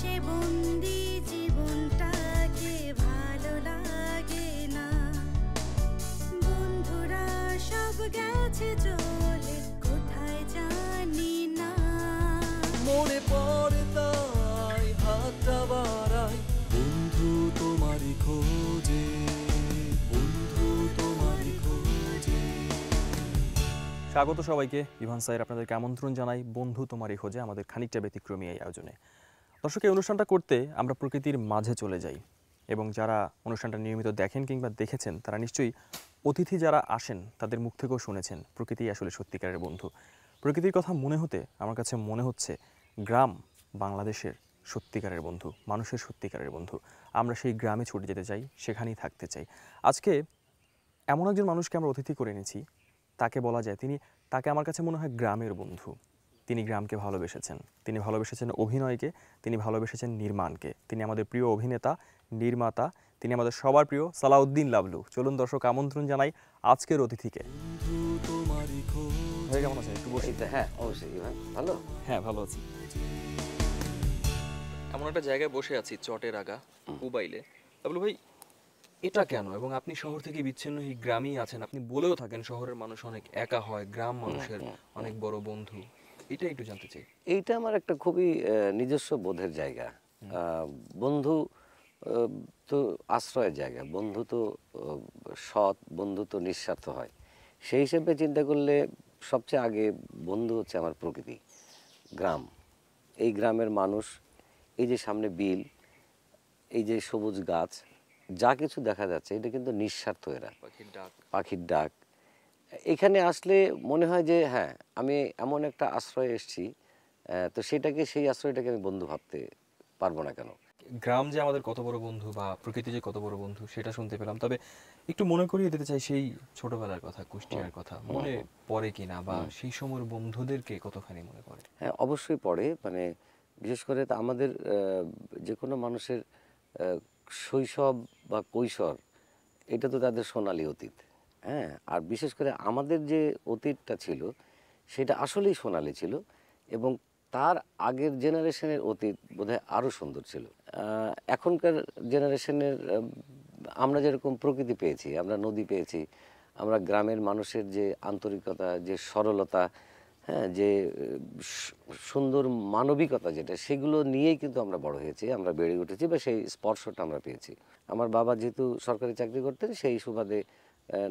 সে বন্দি জীবনটাকে ভালো লাগে না। বন্ধুরা সব গেছে চলে কোথায় জানি না। মনে পড়ে তাই হাতটা বাড়াই, বন্ধু তোমারই খোঁজে, বন্ধু তোমারই খোঁজে। স্বাগত সবাইকে। ইভান স্যার আপনাদেরকে আমন্ত্রণ জানাই বন্ধু তোমারই খোঁজে, আমাদের খানিকটা ব্যতিক্রমী এই আয়োজনে। দর্শক, এই অনুষ্ঠানটা করতে আমরা প্রকৃতির মাঝে চলে যাই এবং যারা অনুষ্ঠানটা নিয়মিত দেখেন কিংবা দেখেছেন তারা নিশ্চয়ই অতিথি যারা আসেন তাদের মুখ থেকেও শুনেছেন প্রকৃতি আসলে সত্যিকারের বন্ধু। প্রকৃতির কথা মনে হতে আমার কাছে মনে হচ্ছে গ্রাম বাংলাদেশের সত্যিকারের বন্ধু, মানুষের সত্যিকারের বন্ধু। আমরা সেই গ্রামে ছুটে যেতে চাই, সেখানেই থাকতে চাই। আজকে এমন একজন মানুষকে আমরা অতিথি করে এনেছি, তাকে বলা যায় তাকে আমার কাছে মনে হয় গ্রামের বন্ধু। তিনি গ্রামকে ভালোবেসেছেন, তিনি ভালোবেসেছেন অভিনয়কে, তিনি ভালোবেসেছেন নির্মাণকে। তিনি আমাদের প্রিয় অভিনেতা, নির্মাতা, তিনি আমাদের সবার প্রিয় সালাউদ্দিন লাবলু। চলুন দর্শক, আমন্ত্রণ জানাই আজকের অতিথিকে। ভাই কেমন আছেন? একটু বসে। হ্যাঁ অবশ্যই ইভান, ভালো। হ্যাঁ, ভালো আছি। এমন একটা জায়গায় বসে আছি, চটের আগা মোবাইলে। লাবলু ভাই, এটা কেন? এবং আপনি শহর থেকে বিচ্ছিন্ন এই গ্রামেই আছেন, আপনি বলেও থাকেন শহরের মানুষ অনেক একা হয়, গ্রাম মানুষের অনেক বড় বন্ধু। এটা একটু জানতে চাই। এইটা আমার একটা খুবই নিজস্ব বোধের জায়গা। বন্ধু তো আশ্রয়ের জায়গা, বন্ধু তো সৎ, বন্ধু তো নিঃস্বার্থ হয়। সেই হিসেবে চিন্তা করলে সবচেয়ে আগে বন্ধু হচ্ছে আমার প্রকৃতি, গ্রাম। এই গ্রামের মানুষ, এই যে সামনে বিল, এই যে সবুজ গাছ, যা কিছু দেখা যাচ্ছে এটা কিন্তু নিঃস্বার্থ। এরা পাখির ডাক, এখানে আসলে মনে হয় যে হ্যাঁ, আমি এমন একটা আশ্রয়ে এসেছি, তো সেই আশ্রয়টাকে আমি বন্ধু ভাবতে পারবো না কেন? গ্রাম যে আমাদের কত বড় বন্ধু বা প্রকৃতি যে কত বড় বন্ধু সেটা শুনতে পেলাম। তবে একটু মনে করিয়ে দিতে চাই সেই ছোটবেলার কথা, কুষ্টিয়ার কথা। মনে পড়ে কিনা বা সেই সময়ের বন্ধুদেরকে কতখানি মনে পড়ে? হ্যাঁ, অবশ্যই পড়ে। মানে বিশেষ করে তা আমাদের যে কোনো মানুষের শৈশব বা কৈশোর, এটা তো তাদের সোনালী অতীত। হ্যাঁ, আর বিশেষ করে আমাদের যে অতীতটা ছিল সেটা আসলেই সোনালী ছিল, এবং তার আগের জেনারেশনের অতীত বোধহয় আরও সুন্দর ছিল। এখনকার জেনারেশনের আমরা যেরকম প্রকৃতি পেয়েছি, আমরা নদী পেয়েছি, আমরা গ্রামের মানুষের যে আন্তরিকতা, যে সরলতা, হ্যাঁ, যে সুন্দর মানবিকতা, যেটা সেগুলো নিয়েই কিন্তু আমরা বড় হয়েছি, আমরা বেড়ে উঠেছি, বা সেই স্পর্শটা আমরা পেয়েছি। আমার বাবা যেহেতু সরকারি চাকরি করতেন, সেই সুবাদে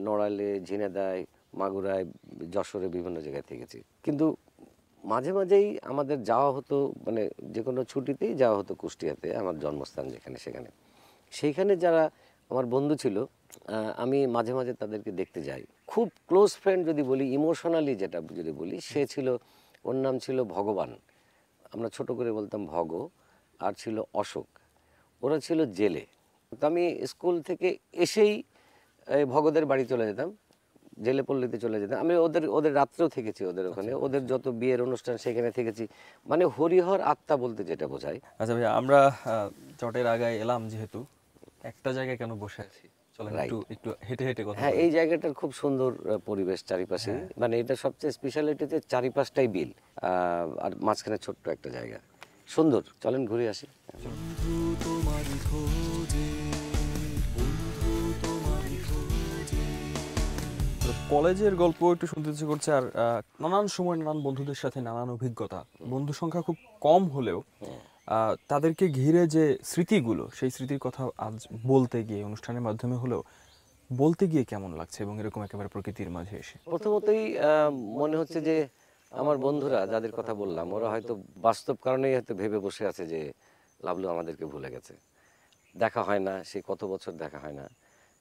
নড়াইলে, ঝিনেদায়, মাগুরায়, যশোরে বিভিন্ন জায়গায় থেকেছি। কিন্তু মাঝে মাঝেই আমাদের যাওয়া হতো, মানে যে কোনো ছুটিতেই যাওয়া হতো কুষ্টিয়াতে, আমার জন্মস্থান যেখানে, সেখানে সেইখানে যারা আমার বন্ধু ছিল, আমি মাঝে মাঝে তাদেরকে দেখতে যাই। খুব ক্লোজ ফ্রেন্ড যদি বলি, ইমোশনালি যেটা যদি বলি, সে ছিল, ওর নাম ছিল ভগবান, আমরা ছোট করে বলতাম ভগ, আর ছিল অশোক। ওরা ছিল জেলে। তো আমি স্কুল থেকে এসেই ভগদের বাড়ি চলে যেতাম, জেলে পল্লীতে চলে যেতাম। আমি ওদের রাত্রেও থেকেছি, ওদের ওখানে, ওদের যত বিয়ের অনুষ্ঠান সেখানে থেকেছি। মানে হরিহর আত্মা বলতে যেটা বোঝায়। আচ্ছা ভাই, আমরা চটের আগায় এলাম, যেহেতু একটা জায়গায় কেন বসে আছি, চলেন একটু একটু হেঁটে হেঁটে কথা বলি। হ্যাঁ, এই জায়গাটার খুব সুন্দর পরিবেশ চারিপাশে। মানে এটা সবচেয়ে স্পেশালিটিতে চারিপাশটাই বিল, আর মাঝখানে ছোট্ট একটা জায়গা, সুন্দর। চলেন ঘুরে আসি। কলেজের গল্প একটু শুনতে ইচ্ছে করছে, আর নানান সময় নানান বন্ধুদের সাথে নানান অভিজ্ঞতা। বন্ধু সংখ্যা খুব কম হলেও তাদেরকে ঘিরে যে স্মৃতিগুলো, সেই স্মৃতির কথা আজ বলতে গিয়ে, অনুষ্ঠানের মাধ্যমে হলেও বলতে গিয়ে কেমন লাগছে, এবং এরকম একেবারে প্রকৃতির মাঝে এসে প্রথমতই মনে হচ্ছে যে আমার বন্ধুরা যাদের কথা বললাম, ওরা হয়তো বাস্তব কারণেই হয়তো ভেবে বসে আছে যে লাবলু আমাদেরকে ভুলে গেছে, দেখা হয় না, সে কত বছর দেখা হয় না।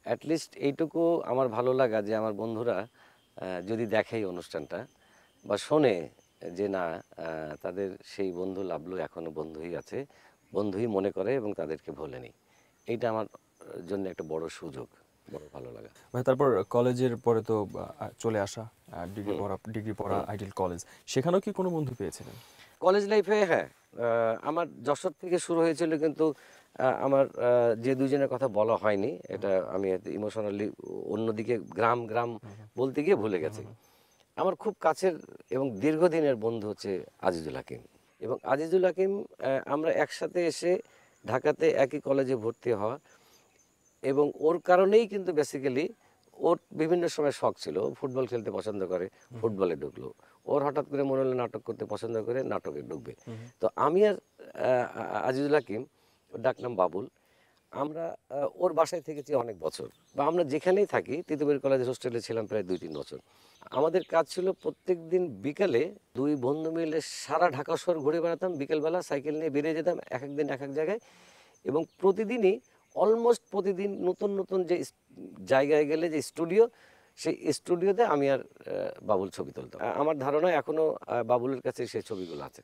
অ্যাটলিস্ট এইটুকু আমার ভালো লাগা যে আমার বন্ধুরা যদি দেখে এই অনুষ্ঠানটা বা শোনে যে না, তাদের সেই বন্ধু লাবলু এখনো বন্ধুই আছে, বন্ধুই মনে করে এবং তাদেরকে ভোলেনি, এইটা আমার জন্য একটা বড় সুযোগ, বড় ভালো লাগা। ভাই, তারপর কলেজের পরে তো চলে আসা, ডিগ্রি পড়া আইডিয়াল কলেজ, সেখানেও কি কোনো বন্ধু পেয়েছিলেন? কলেজ লাইফে হ্যাঁ, আমার যশোর থেকে শুরু হয়েছিল, কিন্তু আমার যে দুজনের কথা বলা হয়নি, এটা আমি ইমোশনালি অন্যদিকে গ্রাম গ্রাম বলতে গিয়ে ভুলে গেছি। আমার খুব কাছের এবং দীর্ঘদিনের বন্ধু হচ্ছে আজিজুল হাকিম, এবং আজিজুল হাকিম আমরা একসাথে এসে ঢাকাতে একই কলেজে ভর্তি হওয়া, এবং ওর কারণেই কিন্তু বেসিক্যালি ওর বিভিন্ন সময় শখ ছিল, ও ফুটবল খেলতে পছন্দ করে, ফুটবলে ঢুকলো। ওর হঠাৎ করে মনে হলো নাটক করতে পছন্দ করে, নাটকে ঢুকবে। তো আমি আর আজিজুল হাকিম, ওর ডাকনাম বাবুল, আমরা ওর বাসায় থেকেছি অনেক বছর, বা আমরা যেখানেই থাকি, তিতুমির কলেজের হোস্টেলে ছিলাম প্রায় 2-3 বছর। আমাদের কাজ ছিল প্রত্যেক দিন বিকালে দুই বন্ধু মিলে সারা ঢাকা শহর ঘুরে বেড়াতাম, বিকেলবেলা সাইকেল নিয়ে বেরিয়ে যেতাম এক এক দিন এক এক জায়গায়, এবং প্রতিদিনই অলমোস্ট প্রতিদিন নতুন নতুন যে জায়গায় গেলে যে স্টুডিও, সেই স্টুডিওতে আমি আর বাবুল ছবি তুলতাম। আমার ধারণা এখনও বাবুলের কাছে সেই ছবিগুলো আছে,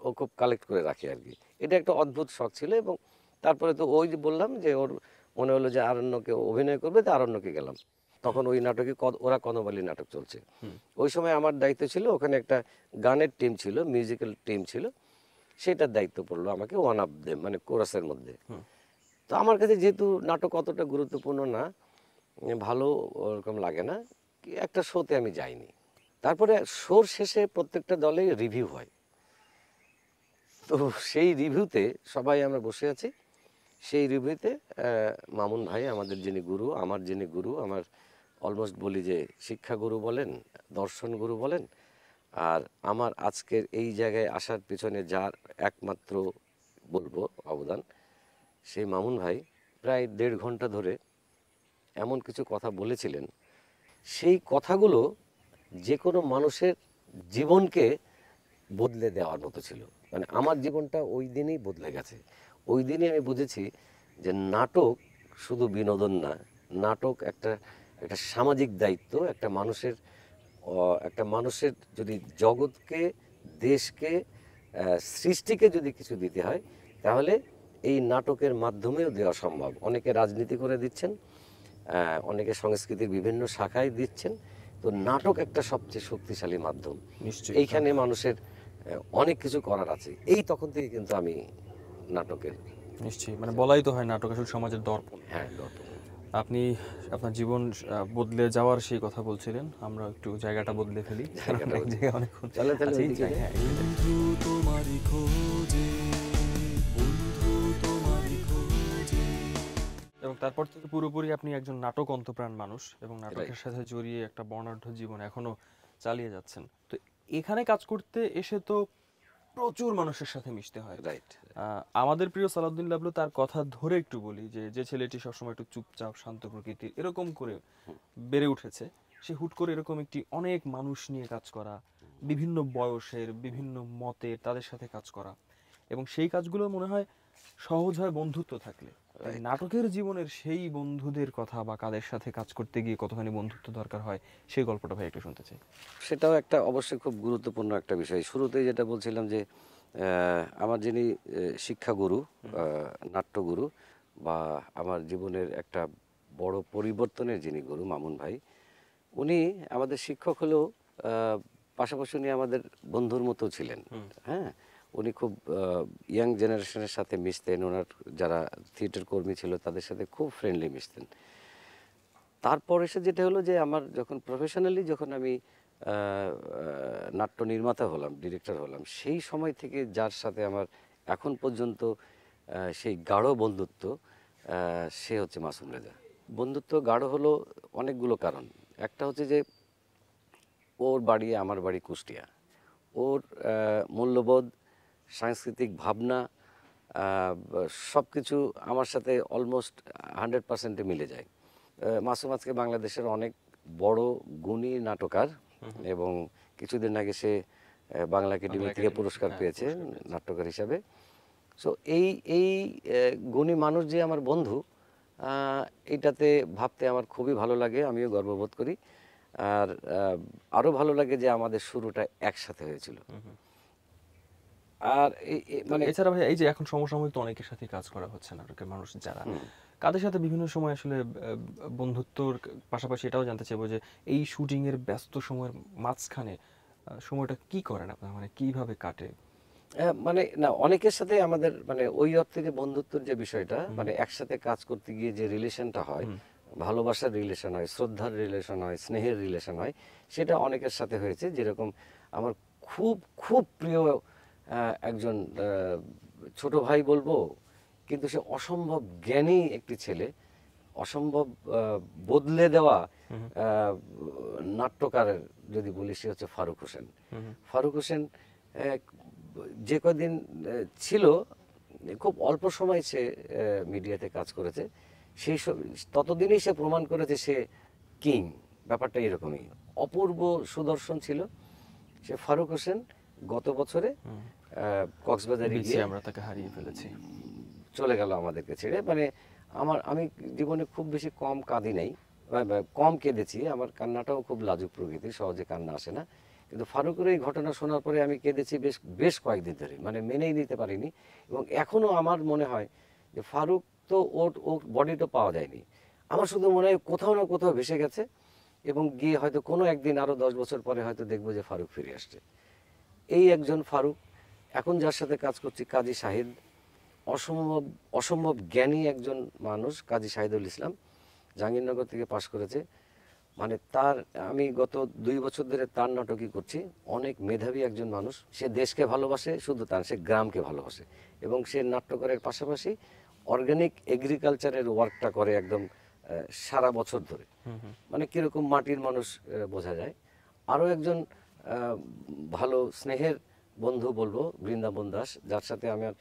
ও খুব কালেক্ট করে রাখে আর কি। এটা একটা অদ্ভুত শখ ছিল। এবং তারপরে তো ওই যে বললাম যে ওর মনে হলো যে আরণ্যকে অভিনয় করবে, তো আরণ্যকে গেলাম। তখন ওই নাটকে ওরা কনবালি নাটক চলছে। ওই সময় আমার দায়িত্ব ছিল, ওখানে একটা গানের টিম ছিল, মিউজিক্যাল টিম ছিল, সেটার দায়িত্ব পড়লো আমাকে, ওয়ান অফ দেম, মানে কোরাসের মধ্যে। তো আমার কাছে যেহেতু নাটক অতটা গুরুত্বপূর্ণ না, ভালো ওরকম লাগে না, একটা শোতে আমি যাইনি। তারপরে শোর শেষে প্রত্যেকটা দলে রিভিউ হয়। তো সেই রিভিউতে সবাই আমরা বসে আছি, সেই রিভিউতে মামুন ভাই, আমাদের যিনি গুরু, আমার যিনি গুরু, আমার অলমোস্ট বলি যে শিক্ষা গুরু বলেন, দর্শন গুরু বলেন, আর আমার আজকের এই জায়গায় আসার পিছনে যার একমাত্র বলবো অবদান, সেই মামুন ভাই প্রায় 1.5 ঘন্টা ধরে এমন কিছু কথা বলেছিলেন, সেই কথাগুলো যে কোনো মানুষের জীবনকে বদলে দেওয়ার মতো ছিল। মানে আমার জীবনটা ওই দিনই বদলে গেছে। ওই দিনই আমি বুঝেছি যে নাটক শুধু বিনোদন না, নাটক একটা একটা সামাজিক দায়িত্ব। একটা মানুষের যদি জগৎকে, দেশকে, সৃষ্টিকে যদি কিছু দিতে হয়, তাহলে এই নাটকের মাধ্যমেও দেওয়া সম্ভব। অনেকে রাজনীতি করে দিচ্ছেন, অনেকে সংস্কৃতির বিভিন্ন শাখায় দিচ্ছেন, তো নাটক একটা সবচেয়ে শক্তিশালী মাধ্যম। নিশ্চয়ই। এইখানে মানুষের অনেক কিছু করার আছে। এই তখন থেকে কিন্তু আমি নাটকের, নিশ্চয়ই, মানে বলাই তো হয় নাটক আসলে সমাজের দর্পণ। হ্যাঁ, দর্পণ। আপনি আপনার জীবন বদলে যাওয়ার সেই কথা বলছিলেন, আমরা একটু জায়গাটা বদলে ফেলি। জায়গাটা এক জায়গায় অনেকক্ষণ চলে তাহলে আছি, ওইদিকে যাই, যাই। হ্যাঁ, বন্ধু তোমারই খোঁজে, বন্ধু তোমারই খোঁজে। এবং তারপর থেকে পুরোপুরি আপনি একজন নাটক অন্তপ্রাণ মানুষ, এবং নাটকের সাথে জড়িয়ে একটা বর্ণাঢ্য জীবন এখনো চালিয়ে যাচ্ছেন। তো এখানে কাজ করতে এসে তো প্রচুর মানুষের সাথে মিশতে হয়। রাইট। আমাদের প্রিয় সালাউদ্দিন লাবলু, তার কথা ধরে একটু বলি, যে ছেলেটি সবসময় একটু চুপচাপ শান্ত প্রকৃতির এরকম করে বেড়ে উঠেছে, সে হুট করে এরকম একটি অনেক মানুষ নিয়ে কাজ করা, বিভিন্ন বয়সের, বিভিন্ন মতের, তাদের সাথে কাজ করা, এবং সেই কাজগুলো মনে হয় সহজ হয় বন্ধুত্ব থাকলে। নাটকের জীবনের সেই বন্ধুদের কথা, বা কাদের সাথে কাজ করতে গিয়ে কতখানি বন্ধুত্ব দরকার হয়, সেই গল্পটা ভাই একটু শুনতে চাই। সেটাও একটা অবশ্যই খুব গুরুত্বপূর্ণ একটা বিষয়। শুরুতেই যেটা বলছিলাম যে আমার যিনি শিক্ষাগুরু, নাট্যগুরু, বা আমার জীবনের একটা বড় পরিবর্তনের যিনি গুরু, মামুন ভাই, উনি আমাদের শিক্ষক হলেও পাশাপাশি উনি আমাদের বন্ধুর মতো ছিলেন। হ্যাঁ, উনি খুব ইয়াং জেনারেশনের সাথে মিশতেন, ওনার যারা থিয়েটার কর্মী ছিল তাদের সাথে খুব ফ্রেন্ডলি মিশতেন। তারপর এসে যেটা হলো যে আমার যখন প্রফেশনালি যখন আমি নাট্য নির্মাতা হলাম, ডিরেক্টর হলাম, সেই সময় থেকে যার সাথে আমার এখন পর্যন্ত সেই গাঢ় বন্ধুত্ব, সে হচ্ছে মাসুম রেজা। বন্ধুত্ব গাঢ় হলো অনেকগুলো কারণ। একটা হচ্ছে যে ওর বাড়ি, আমার বাড়ি কুষ্টিয়া। ওর মূল্যবোধ, সাংস্কৃতিক ভাবনা, সব কিছু আমার সাথে অলমোস্ট 100% মিলে যায়। মাসুম আজকে বাংলাদেশের অনেক বড় গুণী নাটকার, এবং কিছুদিন আগে সে বাংলা একাডেমি থেকে পুরস্কার পেয়েছে নাট্যকার হিসাবে। সো এই গুণী মানুষ যে আমার বন্ধু, এইটাতে ভাবতে আমার খুবই ভালো লাগে, আমিও গর্ববোধ করি। আর আরও ভালো লাগে যে আমাদের শুরুটা একসাথে হয়েছিল। আর মানে এছাড়া ভাই, এই যে এখন সমসাময়িক তো অনেকের সাথে কাজ করা হচ্ছে নাটকের মানুষ যারা, কাদের সাথে বিভিন্ন সময় আসলে বন্ধুত্বর পাশাপাশি এটাও জানতে চাইবো যে এই শুটিং এর ব্যস্ত সময়ের মাঝখানে সময়টা কি করেন আপনারা, মানে কিভাবে কাটে? মানে না, অনেকের সাথে আমাদের মানে ওই অর্থে যে বন্ধুত্বের যে বিষয়টা, মানে একসাথে কাজ করতে গিয়ে যে রিলেশনটা হয়, ভালোবাসার রিলেশন হয়, শ্রদ্ধার রিলেশন হয়, স্নেহের রিলেশন হয়, সেটা অনেকের সাথে হয়েছে। যেরকম আমার খুব খুব প্রিয় একজন ছোট ভাই বলবো, কিন্তু সে অসম্ভব জ্ঞানী একটি ছেলে, অসম্ভব বদলে দেওয়া নাট্যকার যদি বলি, সে হচ্ছে ফারুক হোসেন। ফারুক হোসেন যে কদিন ছিল, খুব অল্প সময় সে মিডিয়াতে কাজ করেছে, সেই ততদিনই সে প্রমাণ করেছে সে কিং। ব্যাপারটা এরকমই, অপূর্ব সুদর্শন ছিল সে ফারুক হোসেন। গত বছরে কক্সবাজারে গিয়ে আমরা তাকে হারিয়ে ফেলেছি, চলে গেল আমাদেরকে ছেড়ে। মানে আমি জীবনে খুব বেশি কম কাঁদি নাই, কম কেঁদেছি। আমার কান্নাটাও খুব লাজুক প্রকৃতির, সহজে কান্না আসে না। কিন্তু ফারুকের এই ঘটনা শোনার পরে আমি কেঁদেছি বেশ কয়েকদিন ধরে, মানে মেনেই নিতে পারিনি। এবং এখনো আমার মনে হয় যে ফারুক তো ওর বডি তো পাওয়া যায়নি, আমার শুধু মনে হয় কোথাও না কোথাও ভেসে গেছে, এবং গিয়ে হয়তো কোনো একদিন আরো 10 বছর পরে হয়তো দেখবো যে ফারুক ফিরে আসছে। এই একজন ফারুক। এখন যার সাথে কাজ করছি কাজী শাহিদ, অসম্ভব জ্ঞানী একজন মানুষ। কাজী শাহিদুল ইসলাম জাহাঙ্গীরনগর থেকে পাশ করেছে। মানে আমি গত 2 বছর ধরে তার নাটকই করছি। অনেক মেধাবী একজন মানুষ, সে দেশকে ভালোবাসে, শুধু তার সে গ্রামকে ভালোবাসে, এবং সে নাট্যকারের পাশাপাশি অর্গানিক এগ্রিকালচারের ওয়ার্কটা করে একদম সারা বছর ধরে। মানে কিরকম মাটির মানুষ বোঝা যায়। আরও একজন ভালো স্নেহের বন্ধু বলবো, বৃন্দাবন দাস, যার সাথে আমার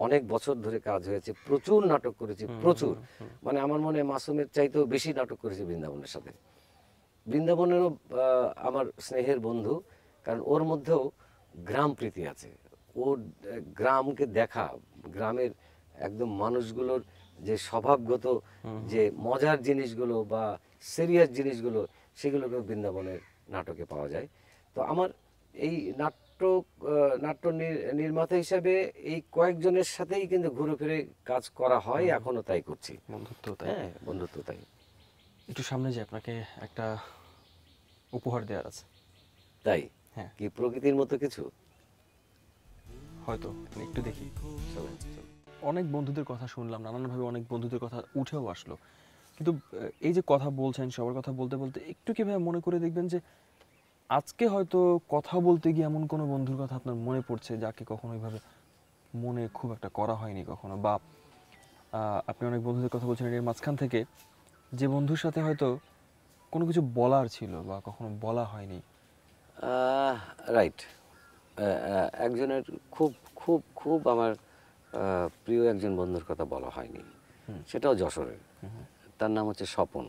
অনেক বছর ধরে কাজ হয়েছে, প্রচুর নাটক করেছি, প্রচুর। মানে আমার মনে হয় মাসুমের চাইতেও বেশি নাটক করেছি বৃন্দাবনের সাথে। বৃন্দাবনেরও আমার স্নেহের বন্ধু, কারণ ওর মধ্যেও গ্রাম প্রীতি আছে। ওর গ্রামকে দেখা, গ্রামের একদম মানুষগুলোর যে স্বভাবগত যে মজার জিনিসগুলো বা সিরিয়াস জিনিসগুলো, সেগুলোকে বৃন্দাবনের নাটকে পাওয়া যায়। তো আমার এই নাট্য নির্মাতা হিসাবে এই কয়েকজনের সাথেই কিন্তু ঘুরে ফিরে কাজ করা হয়, এখনো তাই করছি। বন্ধুত্ব তাই। হ্যাঁ, বন্ধুত্ব তাই। একটু সামনে যে আপনাকে একটা উপহার দেওয়ার আছে। তাই? হ্যাঁ। কি প্রকৃতির মতো কিছু? হয়তো একটু দেখি। চলো। অনেক বন্ধুদের কথা শুনলাম, নানানভাবে অনেক বন্ধুদের কথা উঠেও আসলো, কিন্তু এই যে কথা বলছেন, সবার কথা বলতে বলতে একটু কিভাবে মনে করে দেখবেন যে আজকে হয়তো কথা বলতে গিয়ে এমন কোনো বন্ধুর কথা আপনার মনে পড়ছে যাকে কখনো এইভাবে মনে খুব একটা করা হয়নি কখনো, বা আপনি অনেক বন্ধুদের কথা বলছেন, এর মাঝখান থেকে যে বন্ধুর সাথে হয়তো কোনো কিছু বলার ছিল বা কখনো বলা হয়নি। রাইট। একজনের খুব খুব খুব আমার প্রিয় একজন বন্ধুর কথা বলা হয়নি, সেটাও যশোরের। তার নাম হচ্ছে স্বপন।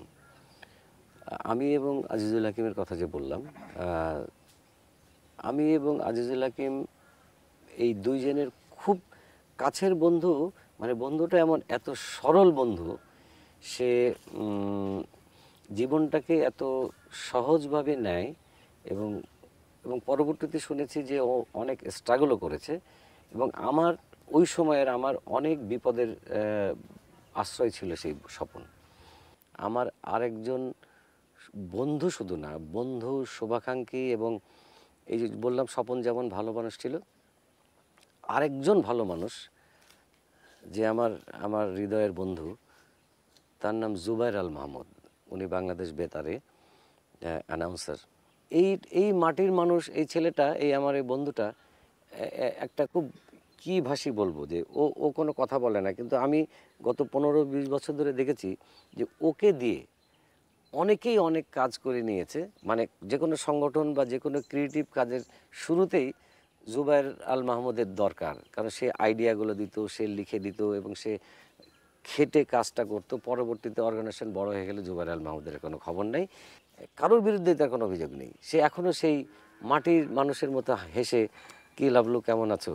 আমি এবং আজিজুল হাকিমের কথা যে বললাম, আমি এবং আজিজুল হাকিম এই দুইজনের খুব কাছের বন্ধু। মানে বন্ধুটা এত সরল বন্ধু, সে জীবনটাকে এত সহজভাবে নেয়, এবং পরবর্তীতে শুনেছি যে ও অনেক স্ট্রাগলও করেছে, এবং আমার ওই সময়ের আমার অনেক বিপদের আশ্রয় ছিল সেই স্বপন। আমার আরেকজন বন্ধু, শুধু না, বন্ধু, শুভাকাঙ্ক্ষী, এবং এই যে বললাম স্বপন যেমন ভালো মানুষ ছিল, আরেকজন ভালো মানুষ যে আমার হৃদয়ের বন্ধু, তার নাম জুবাইর আল মাহমুদ। উনি বাংলাদেশ বেতারে অ্যানাউন্সার। এই মাটির মানুষ, এই ছেলেটা, আমার এই বন্ধুটা একটা খুব কি ভাষী বলবো, যে ও কোনো কথা বলে না, কিন্তু আমি গত 15-20 বছর ধরে দেখেছি যে ওকে দিয়ে অনেকেই অনেক কাজ করে নিয়েছে। মানে যে কোনো সংগঠন বা যে কোনো ক্রিয়েটিভ কাজের শুরুতেই জুবাইর আল মাহমুদের দরকার, কারণ সে আইডিয়াগুলো দিত, সে লিখে দিত, এবং সে খেটে কাজটা করতো। পরবর্তীতে অর্গানাইজেশন বড় হয়ে গেলে জুবাইর আল মাহমুদের কোনো খবর নেই, কারোর বিরুদ্ধে তার কোনো অভিযোগ নেই। সে এখনও সেই মাটির মানুষের মতো হেসে, কি লাভলু, কেমন আছো,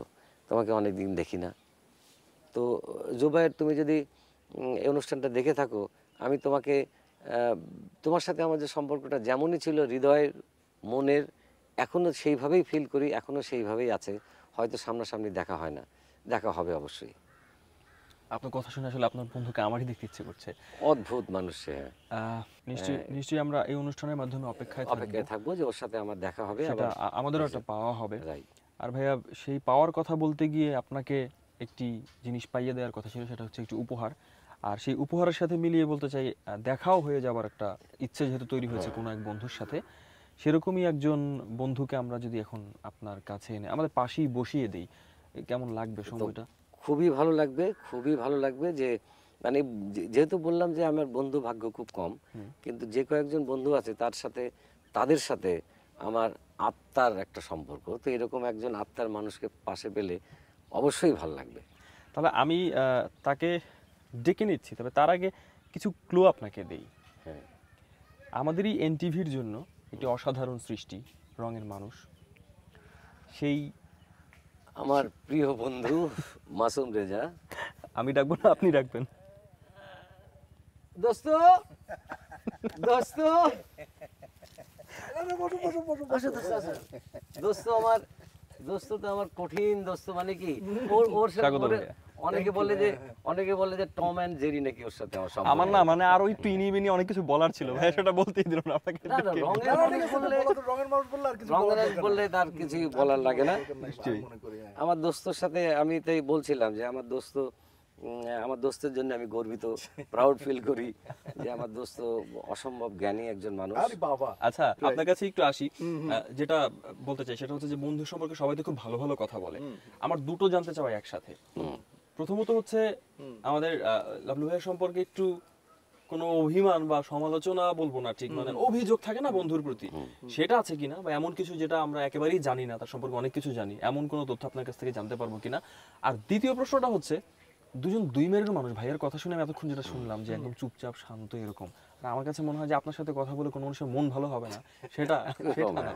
তোমাকে অনেক দিন দেখি না। তো জুবাইর, তুমি যদি এই অনুষ্ঠানটা দেখে থাকো, আমি তোমার সাথে আমার যে সম্পর্কটা যেমনই ছিল, হৃদয়ের, মনের, এখনও সেইভাবেই ফিল করি, এখনও সেইভাবেই আছে। হয়তো সামনাসামনি দেখা হয় না, দেখা হবে অবশ্যই। আপনার কথা শুনে আসলে আপনার বন্ধুকে আমারই দেখতে ইচ্ছে করছে। অদ্ভুত মানুষ সে। নিশ্চয়ই আমরা এই অনুষ্ঠানের মাধ্যমে অপেক্ষায় থাকবো যে ওর সাথে আমার দেখা হবে, আমাদেরও একটা পাওয়া হবে। রাইট। আর ভাইয়া, সেই পাওয়ার কথা বলতে গিয়ে আপনাকে একটি জিনিস পাইয়ে দেওয়ার কথা ছিল, সেটা হচ্ছে একটি উপহার। আর সেই উপহারের সাথে মিলিয়ে বলতে চাই, দেখাও হয়ে যাবার একটা ইচ্ছে যেহেতু তৈরি হয়েছে কোনো এক বন্ধুর সাথে, সেরকমই একজন বন্ধুকে আমরা যদি এখন আপনার কাছে এনে আমাদের পাশেই বসিয়ে দিই, কেমন লাগবে সময়টা? খুবই ভালো লাগবে, খুবই ভালো লাগবে। যে মানে যেহেতু বললাম যে আমার বন্ধু ভাগ্য খুব কম, কিন্তু যে কয়েকজন বন্ধু আছে তাদের সাথে আমার আত্মার একটা সম্পর্ক। তো এরকম একজন আত্মার মানুষকে পাশে পেলে অবশ্যই ভালো লাগবে। তাহলে আমি তাকে ডেকে নিচ্ছি, তবে তার আগে কিছু ক্লু আপনাকে দেই। হ্যাঁ, আমাদেরই এনটিভির জন্য একটি অসাধারণ সৃষ্টি রঙের মানুষ, সেই আমার প্রিয় বন্ধু মাসুম রেজা। আমি ডাকবো না আপনি ডাকবেন? দোস্ত, দোস্ত, দোস্ত আমার, দোস্ত তো আমার কঠিন দোস্ত। মানে কি ওর সাথে অনেকে বলে যে টম এন্ড জেরি নাকি ওর সাথে আমার সম্পর্ক। আমার না মানে আরো একটু ইনি বিনি অনেক কিছু বলার ছিল ভাই, সেটা বলতেই দিল না আপনাকে। না না, রঙের মানুষ বললে তার কিছুই বলার লাগে না। আমার দোস্তর সাথে আমি তাই বলছিলাম যে আমার দোস্তের জন্য আমি গর্বিত, প্রাউড ফিল করি যে আমার দোস্ত অসম্ভব জ্ঞানী একজন মানুষ। আচ্ছা, আপনার কাছে একটু আসি। যেটা বলতে চাই সেটা হচ্ছে যে বন্ধু সম্পর্কে সবাই তো খুব ভালো ভালো কথা বলে। আমার দুটো জানতে চাই একসাথে। প্রথমত হচ্ছে আমাদের লাভলু ভাইয়ের সম্পর্কে একটু কোনো অভিমান বা সমালোচনা বলবো না, ঠিক মানে অভিযোগ থাকে না বন্ধুর প্রতি, সেটা আছে কিনা, বা এমন কিছু যেটা আমরা একেবারেই জানি না, তার সম্পর্কে অনেক কিছু জানি, এমন কোনো তথ্য আপনার কাছ থেকে জানতে পারবো কিনা। আর দ্বিতীয় প্রশ্নটা হচ্ছে, দুজন দুই মেরুর মানুষ, ভাইয়ের কথা শুনে আমি এতক্ষণ যেটা শুনলাম যে একদম চুপচাপ শান্ত এরকম, আর আমার কাছে মনে হয় যে আপনার সাথে কথা বলে কোনো মানুষের মন ভালো হবে না, সেটা না।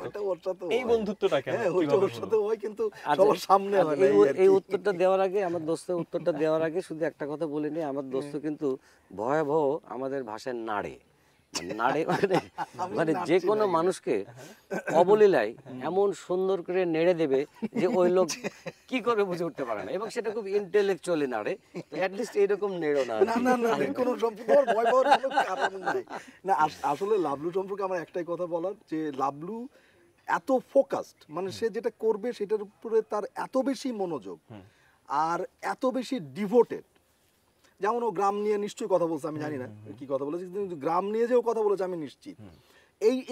এই বন্ধুত্বটা কেন ওর সাথে হয় কিন্তু সবার সামনে হয় না। এই উত্তরটা দেওয়ার আগে, আমার দোস্তের উত্তরটা দেওয়ার আগে শুধু একটা কথা বলে নিই। আমার দোস্ত কিন্তু ভয়াবহ আমাদের ভাষায় নাড়ে, মানে যে কোনো মানুষকে অবলীলায় এমন সুন্দর করে নেড়ে দেবে যে ওই লোক কি করে বুঝে উঠতে পারে না, এবং সেটা খুব ইন্টেলেকচুয়ালি নাড়ে। তো অ্যাট লিস্ট এইরকম নেড়ো না। কোনো সম্পর্ক ভয় পাওয়ার কোনো কারণ নাই। না, আসলে লাভলু সম্পর্কে আমার একটাই কথা বলার, যে লাভলু এত ফোকাসড, মানে সে যেটা করবে সেটার উপরে তার এত বেশি মনোযোগ আর এত বেশি ডিভোটেড। যেমন ও গ্রাম নিয়ে নিশ্চয়ই কথা বলছে, আমি জানি না কি কথা বলেছে, কিন্তু গ্রাম নিয়ে যে ও কথা বলেছে আমি নিশ্চিত।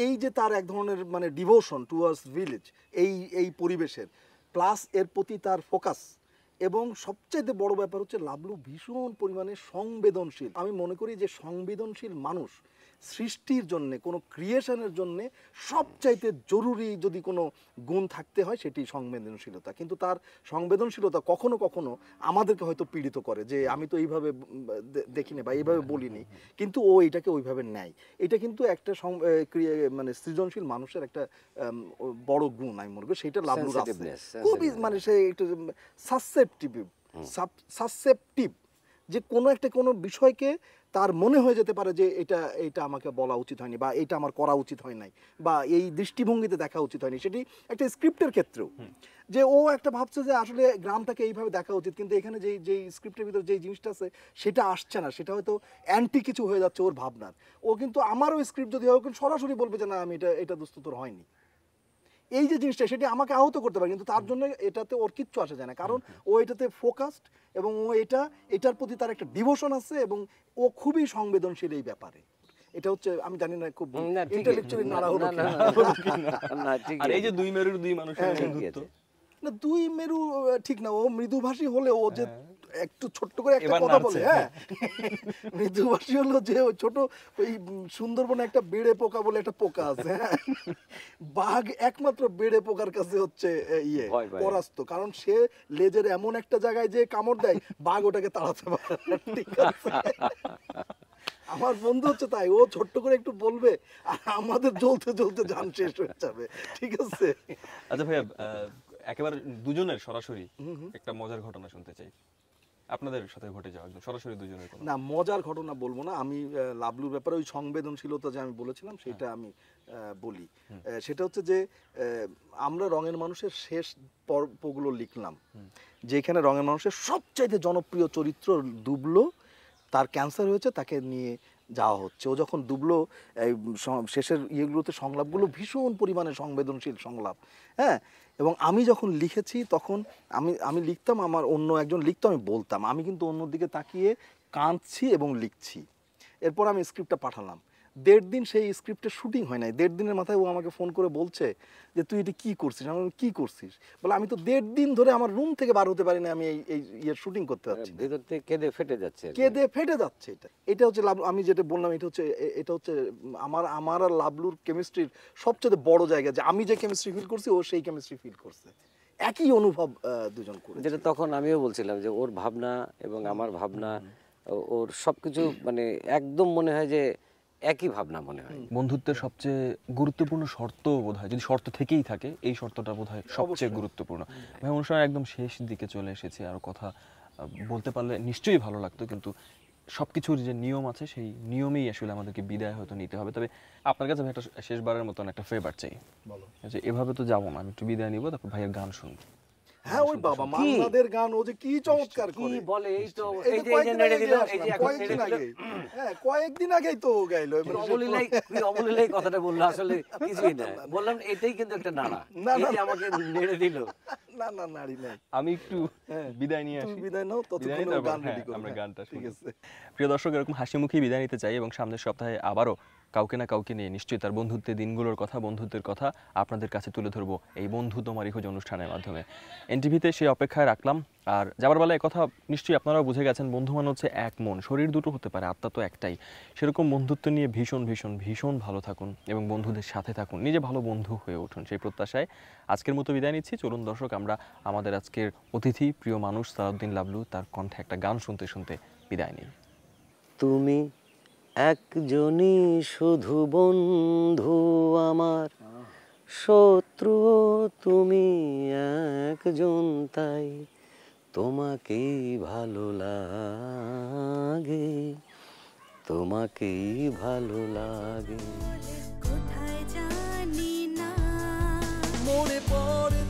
এই যে তার এক ধরনের মানে ডিভোশন টুয়ার্ডস ভিলেজ, এই পরিবেশের, প্লাস এর প্রতি তার ফোকাস, এবং সবচাইতে বড় ব্যাপার হচ্ছে লাভলু ভীষণ পরিমাণে সংবেদনশীল। আমি মনে করি যে সংবেদনশীল মানুষ সৃষ্টির জন্যে, কোনো ক্রিয়েশনের জন্যে সবচাইতে জরুরি যদি কোনো গুণ থাকতে হয় সেটি সংবেদনশীলতা। কিন্তু তার সংবেদনশীলতা কখনো কখনো আমাদেরকে হয়তো পীড়িত করে, যে আমি তো এইভাবে দেখিনি বা এইভাবে বলিনি, কিন্তু ও এটাকে ওইভাবে নেয়। এটা কিন্তু একটা মানে সৃজনশীল মানুষের একটা বড় গুণ আমি মনে করি, সেটা লাভলুর আছে। খুবই মানে সে একটু সাসেপ্টিভ, যে কোনো বিষয়কে তার মনে হয়ে যেতে পারে যে এটা আমাকে বলা উচিত হয়নি, বা এটা আমার করা উচিত হয় নাই, বা এই দৃষ্টিভঙ্গিতে দেখা উচিত হয়নি। সেটি একটা স্ক্রিপ্টের ক্ষেত্রেও, যে ও একটা ভাবছে যে আসলে গ্রামটাকে এইভাবে দেখা উচিত, কিন্তু এখানে যেই স্ক্রিপ্টের ভিতরে যেই জিনিসটা আছে সেটা আসছে না, সেটা হয়তো অ্যান্টি কিছু হয়ে যাচ্ছে ওর ভাবনার। ও কিন্তু আমারও স্ক্রিপ্ট যদি হয় কিন্তু সরাসরি বলবে যে না, আমি এটা দোস্ত তোর হয়নি। এই যে জিনিসটা, সেটি আমাকে আহত করতে পারে, কিন্তু তার জন্য এটাতে ওর কিচ্ছু আসে যায় না, কারণ ও এটাতে ফোকাসড, এবং ও এটার প্রতি তার একটা ডিভোশন আছে, এবং ও খুবই সংবেদনশীল এই ব্যাপারে। এটা হচ্ছে, আমি জানি না খুব ইন্টেলেকচুয়ালি নাড়া হলো না। আর এই যে দুই মেরুর দুই মানুষের বন্ধুত্ব, না দুই মেরু ঠিক না, ও মৃদুভাষী হলে ও যে একটু ছোট্ট করে একটা কথা বলে, হ্যাঁ মৃদুভাষী হলো যে ওই ছোট ওই সুন্দরবনে একটা বেড়ে পোকা বলে একটা পোকা আছে, হ্যাঁ বাঘ একমাত্র বেড়ে পোকার কাছে হচ্ছে পরাস্ত, কারণ সে লেজের এমন একটা জায়গায় যে কামড় দেয় বাঘ ওটাকে তাড়াতে পারে। ঠিক আছে, আমার বন্ধু হচ্ছে তাই, ও ছোট্ট করে একটু বলবে আর আমাদের জ্বলতে জ্বলতে জান শেষ হয়ে যাবে। ঠিক আছে। আচ্ছা ভাইয়া, একেবারে দুজনের সরাসরি একটা মজার ঘটনা শুনতে চাই, আপনাদের সাথে ঘটে যাওয়া একদম সরাসরি দুজনের। না, মজার ঘটনা বলবো না, আমি লাভলুর ব্যাপারে ওই সংবেদনশীলতা যে আমি বলেছিলাম সেটা আমি বলি। সেটা হচ্ছে যে আমরা রঙের মানুষের শেষ পর্বগুলো লিখলাম, যেখানে রঙের মানুষের সবচাইতে জনপ্রিয় চরিত্র ডুবলো, তার ক্যান্সার হয়েছে, তাকে নিয়ে যাওয়া হচ্ছে। ও যখন ডুবলো, শেষের ইয়েগুলোতে সংলাপগুলো ভীষণ পরিমাণে সংবেদনশীল সংলাপ, হ্যাঁ। এবং আমি যখন লিখেছি তখন আমি লিখতাম, আমার অন্য একজন লিখতো, আমি বলতাম, আমি কিন্তু অন্যদিকে তাকিয়ে কাঁদছি এবং লিখছি। এরপর আমি স্ক্রিপ্টটা পাঠালাম, 1.5 দিন সেই স্ক্রিপ্টের শুটিং হয় নাই। 1.5 দিনের মাথায় ও আমাকে ফোন করে বলছে যে তুই এটা কি করছিস। আমি বললাম, কি করছিস? বলে আমি তো 1.5 দিন ধরে আমার রুম থেকে বার হতে পারি না, আমি এই ইয়ের শুটিং করতে যাচ্ছি। ভেতর থেকে কেঁদে ফেটে যাচ্ছে আর কি। কেঁদে ফেটে যাচ্ছে। এটা হচ্ছে আমি যেটা বললাম, এটা হচ্ছে আমার আর লাবলুর কেমিস্ট্রির সবচেয়ে বড় জায়গা, যে আমি যে কেমিস্ট্রি ফিল করছি ও সেই কেমিস্ট্রি ফিল করছে, একই অনুভব দুজন করে। যেটা তখন আমিও বলছিলাম যে ওর ভাবনা এবং আমার ভাবনা, ওর সবকিছু মানে একদম মনে হয় যে একই ভাবনা মনে হয়। বন্ধুত্বের সবচেয়ে গুরুত্বপূর্ণ শর্ত বোধহয়, যদি শর্ত থেকেই থাকে, এই শর্তটা বোধহয় সবচেয়ে গুরুত্বপূর্ণ। ভাই, অনুষ্ঠানের একদম শেষ দিকে চলে এসেছি, আর কথা বলতে পারলে নিশ্চয়ই ভালো লাগতো, কিন্তু সবকিছুর যে নিয়ম আছে সেই নিয়মেই আসলে আমাদেরকে বিদায় হয়তো নিতে হবে। তবে আপনার কাছে ভাই একটা শেষবারের মতন একটা ফেভার চাই, বলো। যে এভাবে তো যাবো না, আমি একটু বিদায় নিব, তারপর ভাইয়ের গান শুনবো। হ্যাঁ, ওই বাবা মান্নাদের গান ও যে কি চমৎকার কি করে বলে, এই তো এই এই যে যে এই যে নেড়ে দিল, এই যে এখন কয়েকদিন নেড়ে দিল। আগে, হ্যাঁ কয়েকদিন আগেই তো গাইলো। অবলীলাই অবলীলাই কথাটা বললো, আসলে কিছুই না, বললাম এটাই কিন্তু একটা নাড়া, না, এই যে আমাকে নেড়ে দিল। না না, নারী নাই। আমি একটু বিদায় নিয়ে তুমি আসি। বিদায় নাও, বিদায় ততক্ষণ নিয়ে ও গান তারপর, রেডি করো। আমরা গানটা ঠিক শুনি। আছে। প্রিয় দর্শক, এরকম হাসি মুখে বিদায় নিতে চাই, এবং সামনের সপ্তাহে আবারও কাউকে না কাউকে নিয়ে নিশ্চয়ই তার বন্ধুত্বের দিনগুলোর কথা, বন্ধুত্বের কথা আপনাদের কাছে তুলে ধরবো এই বন্ধু তোমারই খোঁজ অনুষ্ঠানের মাধ্যমে। এনটিভিতে সেই অপেক্ষায় রাখলাম। আর যাবার বেলায় কথা নিশ্চয়ই আপনারাও বুঝে গেছেন, বন্ধু মানে হচ্ছে এক মন, শরীর দুটো হতে পারে, আত্মা তো একটাই। সেরকম বন্ধুত্ব নিয়ে ভীষণ ভীষণ ভীষণ ভালো থাকুন এবং বন্ধুদের সাথে থাকুন, নিজে ভালো বন্ধু হয়ে উঠুন, সেই প্রত্যাশায় আজকের মতো বিদায় নিচ্ছি। চলুন দর্শক, আমরা আমাদের আজকের অতিথি, প্রিয় মানুষ সালাউদ্দিন লাবলু, তার কণ্ঠে একটা গান শুনতে শুনতে বিদায় নিই। তুমি একজনই শুধু বন্ধু আমার, শত্রু তুমি একজন, তাই তোমাকেই ভালো লাগে, তোমাকেই ভালো লাগে। কোথায় জানি না। মনে পড়ে